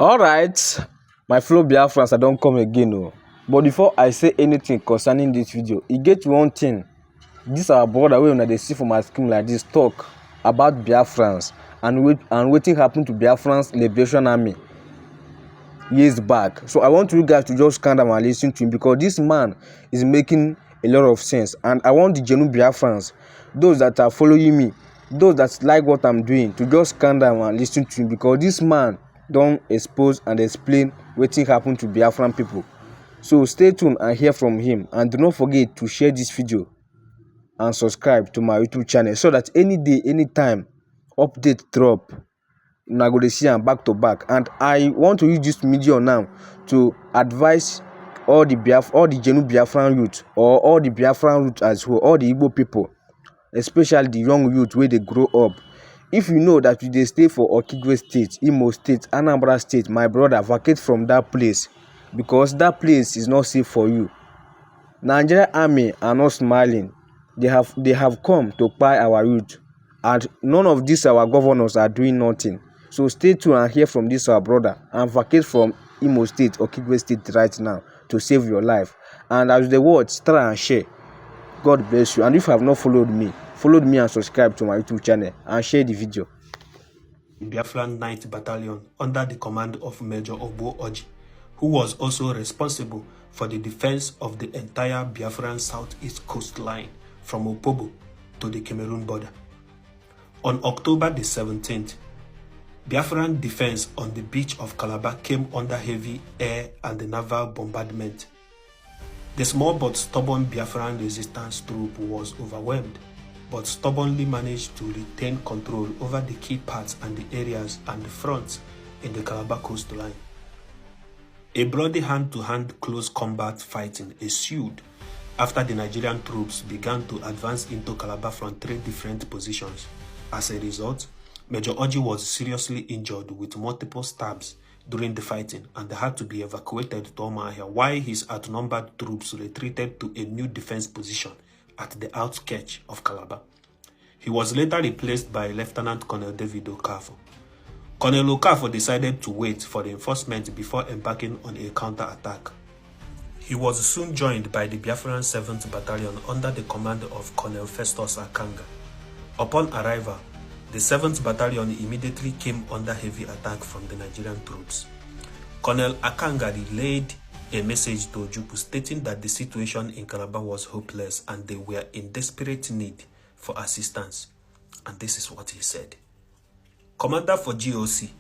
Alright, my fellow Biafrans, I don't come again. Oh. But before I say anything concerning this video, e get one thing. This our brother wey una dey see for my screen like this talk about Biafrans and wetin happen to Biafra Liberation Army years back. So I want you guys to just calm down and listen to him because this man is making a lot of sense. And I want the genuine Biafrans, those that are following me, those that like what I'm doing, to just calm down and listen to him because this man don expose and explain wetin happen to Biafran people. So stay tuned and hear from him, and do not forget to share this video and subscribe to my YouTube channel so that any day, anytime update drop, una go dey see am back to back. And I want to use this medium now to advise all the genuine Biafran youth, or all the Biafran youth as well, all the Igbo people, especially the young youth where they grow up. If you know that you dey stay for Okigwe State, Imo State, Anambra State, my brother, vacate from that place because that place is not safe for you. Niger Army are not smiling. They have come to buy our youth, and none of these our governors are doing nothing. So stay tuned and hear from this our brother, and vacate from Imo State, Okigwe State right now to save your life. And as the words, try and share. God bless you. And if you have not followed me and subscribe to my YouTube channel and share the video. Biafra 9th Battalion under the command of Major Obo Oji, who was also responsible for the defense of the entire Biafran southeast coastline from Opobo to the Cameroon border. On October the 17th, Biafran defense on the beach of Calabar came under heavy air and naval bombardment. The small but stubborn Biafran resistance troop was overwhelmed, but stubbornly managed to retain control over the key parts and the areas and the fronts in the Calabar coastline. A bloody hand-to-hand close combat fighting ensued after the Nigerian troops began to advance into Calabar from 3 different positions. As a result, Major Oji was seriously injured with multiple stabs during the fighting and had to be evacuated to Omahia, while his outnumbered troops retreated to a new defense position at the outskirts of Calabar. He was later replaced by Lieutenant Colonel David Okafo. Colonel Okafo decided to wait for reinforcements before embarking on a counter-attack. He was soon joined by the Biafran 7th Battalion under the command of Colonel Festus Akanga. Upon arrival, the 7th Battalion immediately came under heavy attack from the Nigerian troops. Colonel Akanga relayed a message to Ojukwu stating that the situation in Calabar was hopeless and they were in desperate need for assistance. And this is what he said. Commander for GOC,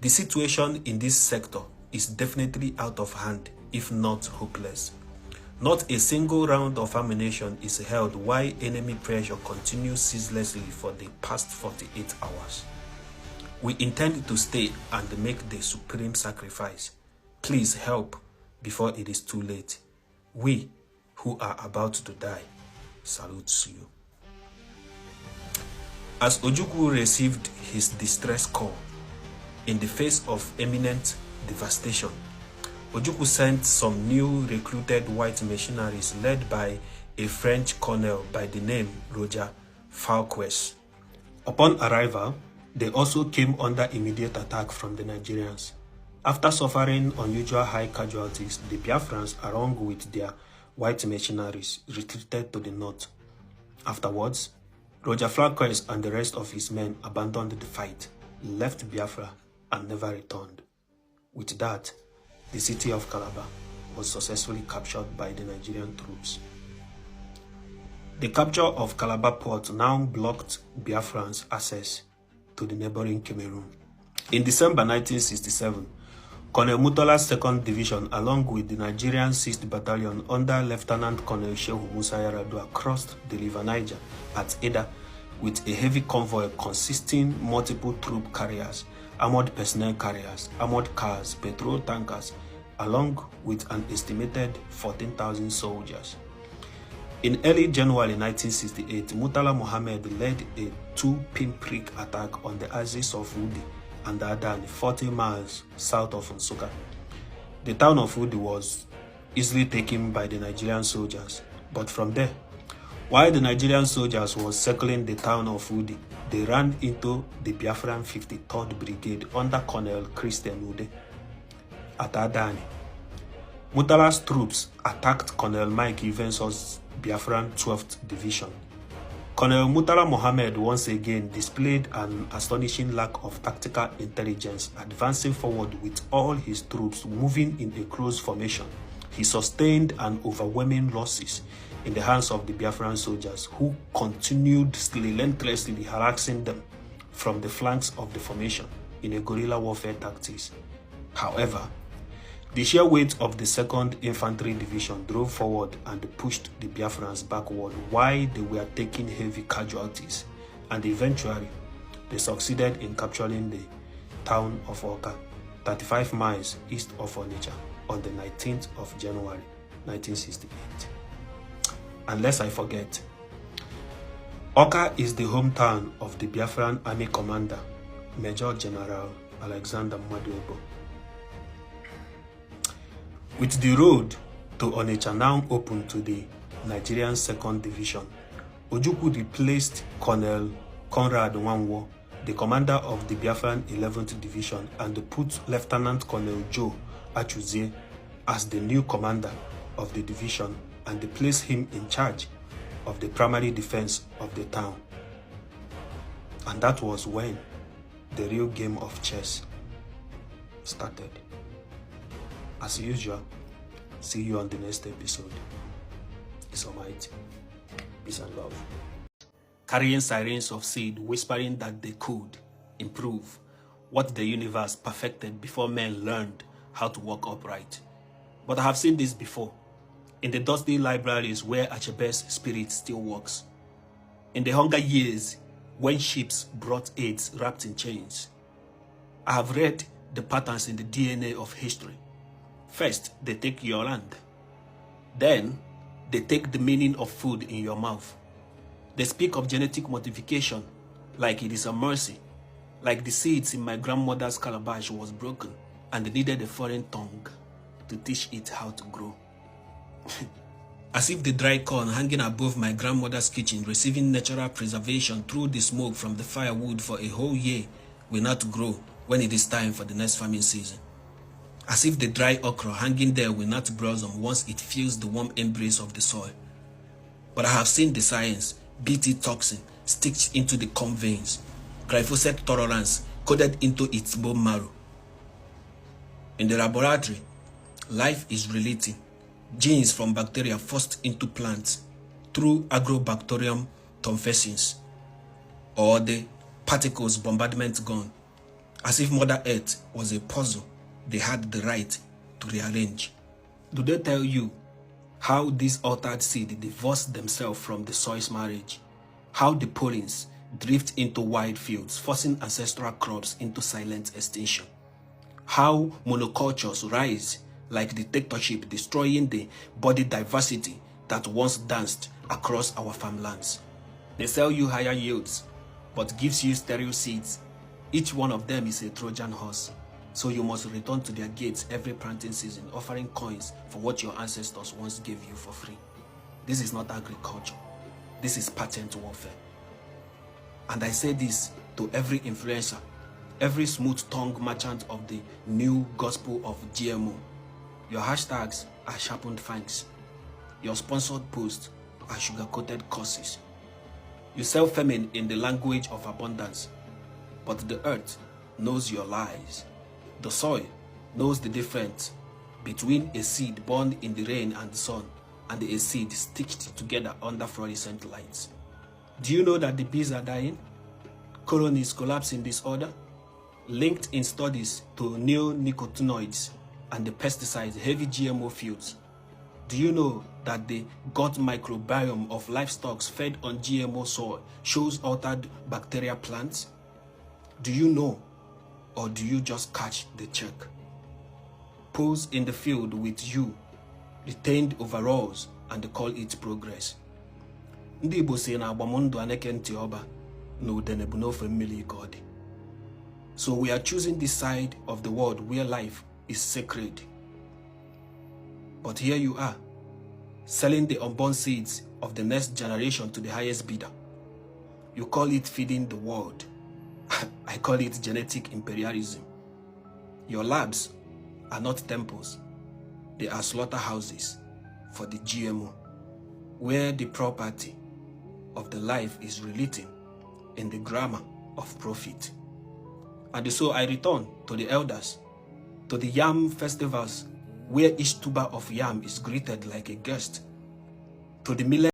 the situation in this sector is definitely out of hand, if not hopeless. Not a single round of ammunition is held while enemy pressure continues ceaselessly for the past 48 hours. We intend to stay and make the supreme sacrifice. Please help before it is too late. We, who are about to die, salute you. As Ojukwu received his distress call in the face of imminent devastation, Ojukwu sent some new recruited white mercenaries led by a French colonel by the name Roger Falquez. Upon arrival, they also came under immediate attack from the Nigerians. After suffering unusual high casualties, the Biafrans, along with their white mercenaries, retreated to the north. Afterwards, Roger Falquez and the rest of his men abandoned the fight, left Biafra, and never returned. With that, the city of Calabar was successfully captured by the Nigerian troops. The capture of Calabar port now blocked Biafran's access to the neighboring Cameroon. In December 1967, Colonel Mutola's 2nd Division, along with the Nigerian 6th Battalion under Lieutenant Colonel Shehu Musa Yaradua, crossed the River Niger at Eda with a heavy convoy consisting multiple troop carriers, armored personnel carriers, armored cars, petrol tankers, along with an estimated 14,000 soldiers. In early January 1968, Murtala Mohammed led a 2-pinprick attack on the axis of Wudi and Adan, 40 miles south of Nsukka. The town of Wudi was easily taken by the Nigerian soldiers, but from there, while the Nigerian soldiers were circling the town of Wudi, they ran into the Biafran 53rd Brigade under Colonel Christian Ude at Adani. Murtala's troops attacked Colonel Mike Evenso's Biafran 12th Division. Colonel Murtala Mohammed once again displayed an astonishing lack of tactical intelligence, advancing forward with all his troops moving in a close formation. He sustained an overwhelming losses in the hands of the Biafran soldiers, who continued relentlessly harassing them from the flanks of the formation in a guerrilla warfare tactics. However, the sheer weight of the 2nd Infantry Division drove forward and pushed the Biafrans backward while they were taking heavy casualties, and eventually they succeeded in capturing the town of Oka, 35 miles east of Onitsha, on the 19th of January 1968. Unless I forget, Oka is the hometown of the Biafran Army commander, Major General Alexander Mwaduebo. With the road to Onitsha now open to the Nigerian 2nd Division, Ojukwu replaced Colonel Conrad Nwanwo, the commander of the Biafran 11th Division, and put Lieutenant Colonel Joe Achuzie as the new commander of the division, and placed him in charge of the primary defense of the town. And that was when the real game of chess started. As usual, see you on the next episode. It's Almighty. Peace and love. Carrying sirens of seed, whispering that they could improve what the universe perfected before men learned how to walk upright. But I have seen this before, in the dusty libraries where Achebe's spirit still walks, in the hunger years when ships brought aids wrapped in chains. I have read the patterns in the DNA of history. First, they take your land. Then, they take the meaning of food in your mouth. They speak of genetic modification like it is a mercy, like the seeds in my grandmother's calabash was broken and needed a foreign tongue to teach it how to grow. As if the dry corn hanging above my grandmother's kitchen, receiving natural preservation through the smoke from the firewood for a whole year, will not grow when it is time for the next farming season. As if the dry okra hanging there will not blossom once it feels the warm embrace of the soil. But I have seen the science, BT toxin stitched into the corn veins, glyphosate tolerance coded into its bone marrow. In the laboratory, life is relating genes from bacteria forced into plants through agrobacterium tumescens, or the particles bombardment gun, as if Mother Earth was a puzzle they had the right to rearrange. Do they tell you how these altered seed divorce themselves from the soil's marriage? How the pollens drift into wide fields, forcing ancestral crops into silent extinction? How monocultures rise like dictatorship, destroying the body diversity that once danced across our farmlands? They sell you higher yields, but gives you sterile seeds. Each one of them is a Trojan horse. So you must return to their gates every planting season, offering coins for what your ancestors once gave you for free. This is not agriculture. This is patent warfare. And I say this to every influencer, every smooth-tongued merchant of the new gospel of GMO. Your hashtags are sharpened fangs. Your sponsored posts are sugar-coated curses. You sell famine in the language of abundance, but the earth knows your lies. The soil knows the difference between a seed born in the rain and the sun and a seed stitched together under fluorescent lights. Do you know that the bees are dying? Colonies collapse in disorder, linked in studies to neonicotinoids and the pesticides, heavy GMO fields. Do you know that the gut microbiome of livestock fed on GMO soil shows altered bacterial plants? Do you know, or do you just catch the check? Pose in the field with you, retained overalls, and call it progress. Ndị Igbo say na agbamondo aneke ntị ọba na udene bụ n'ofe mmiri ka ọ dị. So we are choosing this side of the world where life is sacred. But here you are, selling the unborn seeds of the next generation to the highest bidder. You call it feeding the world. I call it genetic imperialism. Your labs are not temples. They are slaughterhouses for the GMO, where the property of the life is relating in the grammar of profit. And so I return to the elders, to the yam festivals, where each tuber of yam is greeted like a guest, to the millet